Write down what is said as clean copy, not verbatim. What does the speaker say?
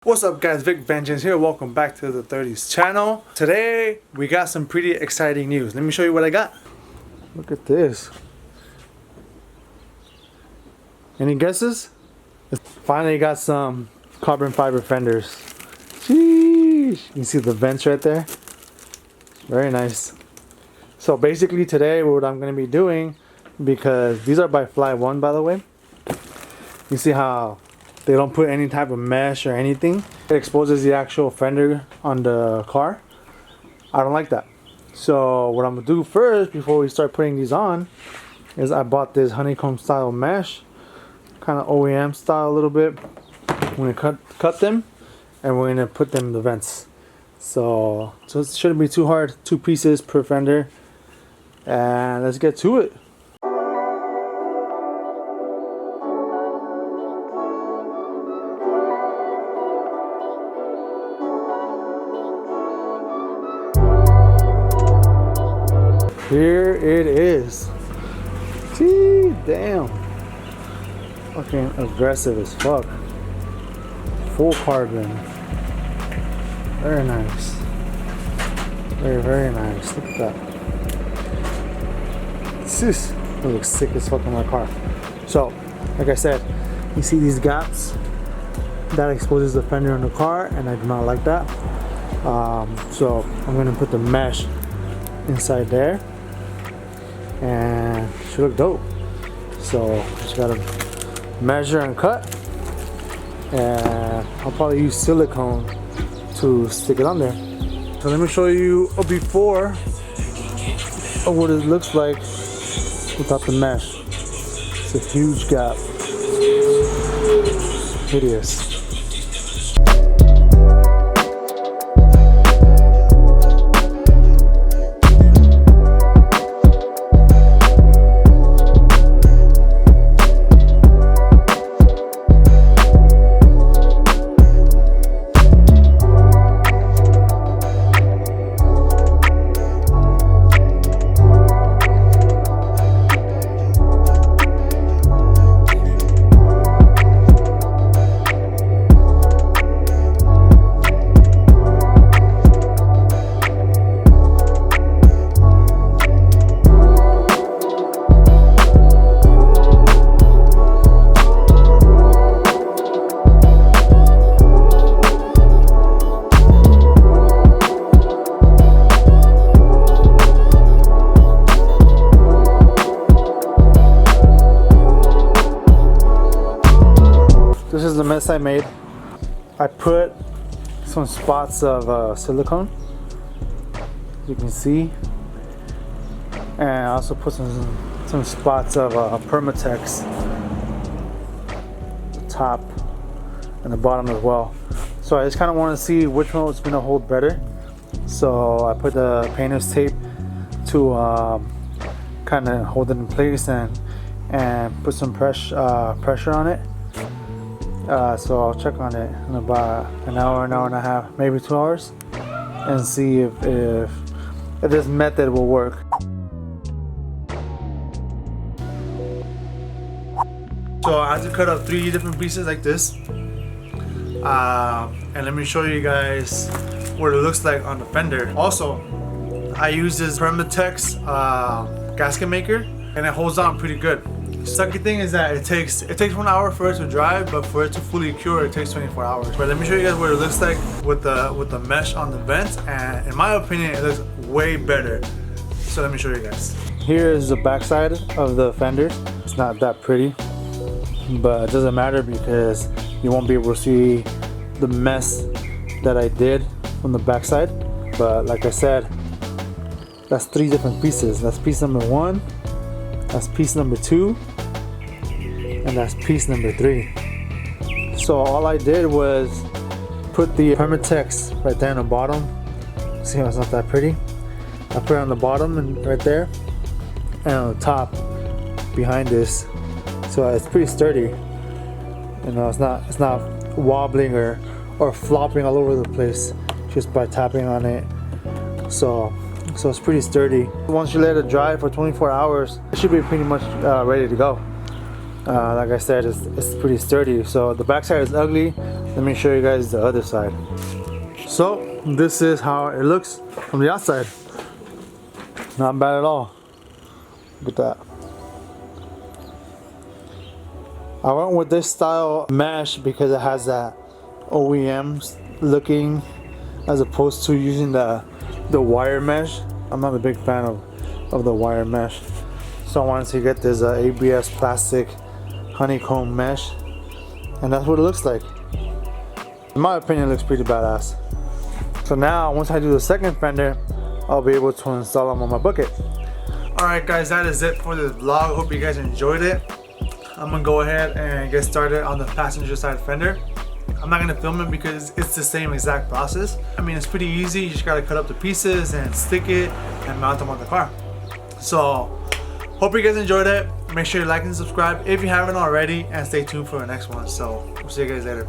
What's up guys, Vic Vengeance here. Welcome back to the 30s channel. Today we got some pretty exciting news. Let me show you what I got. Look at this. Any guesses? Finally got some carbon fiber fenders. Sheesh. You can see the vents right there. Very nice. So basically today what I'm going to be doing, because these are by Fly One by the way. You see how they don't put any type of mesh or anything. It exposes the actual fender on the car. I don't like that. So what I'm gonna do first before we start putting these on is I bought this honeycomb style mesh, kind of OEM style a little bit. We're gonna cut them and we're gonna put them in the vents. So it shouldn't be too hard. 2 pieces per fender, and let's get to it. Here it is. Gee, damn. Fucking aggressive as fuck. Full carbon. Very nice. Very, very nice. Look at that. This looks sick as fuck in my car. So, like I said, you see these gaps? That exposes the fender in the car, and I do not like that. So, I'm going to put the mesh inside there. And it should look dope. So just gotta measure and cut, and I'll probably use silicone to stick it on there. So let me show you a before of what it looks like without the mesh. It's a huge gap. Hideous. This is the mess I made. I put some spots of silicone, you can see, and I also put some spots of Permatex, the top and the bottom as well. So I just kind of want to see which one was going to hold better. So I put the painter's tape to kind of hold it in place and put some pressure on it. So I'll check on it in about an hour and a half, maybe 2 hours, and see if this method will work. So I had to cut up 3 different pieces like this, and let me show you guys what it looks like on the fender. Also, I use this Permatex gasket maker, and it holds on pretty good. Sucky thing is that it takes 1 hour for it to dry, but for it to fully cure it takes 24 hours. But let me show you guys what it looks like with the mesh on the vents, and in my opinion it looks way better. So let me show you guys. Here is the backside of the fender. It's not that pretty, but it doesn't matter because you won't be able to see the mess that I did from the backside. But like I said, that's 3 different pieces. That's piece number 1, that's piece number 2, and that's piece number 3. So all I did was put the Permatex right there on the bottom. See how it's not that pretty? I put it on the bottom and right there, and on the top behind this. So it's pretty sturdy. You know, it's not wobbling or flopping all over the place just by tapping on it. So it's pretty sturdy. Once you let it dry for 24 hours, it should be pretty much ready to go. Like I said, it's pretty sturdy. So the backside is ugly. Let me show you guys the other side. So this is how it looks from the outside. Not bad at all. Look at that. I went with this style mesh because it has that OEM looking as opposed to using the wire mesh. I'm not a big fan of the wire mesh. So I wanted to get this ABS plastic honeycomb mesh. And that's what it looks like. In my opinion, it looks pretty badass. So now, once I do the second fender, I'll be able to install them on my bucket. Alright guys, that is it for this vlog. Hope you guys enjoyed it. I'm gonna go ahead and get started on the passenger side fender. I'm not gonna film it because it's the same exact process. I mean, it's pretty easy. You just gotta cut up the pieces and stick it and mount them on the car. So, hope you guys enjoyed it. Make sure you like and subscribe if you haven't already, and stay tuned for the next one. So, we'll see you guys later.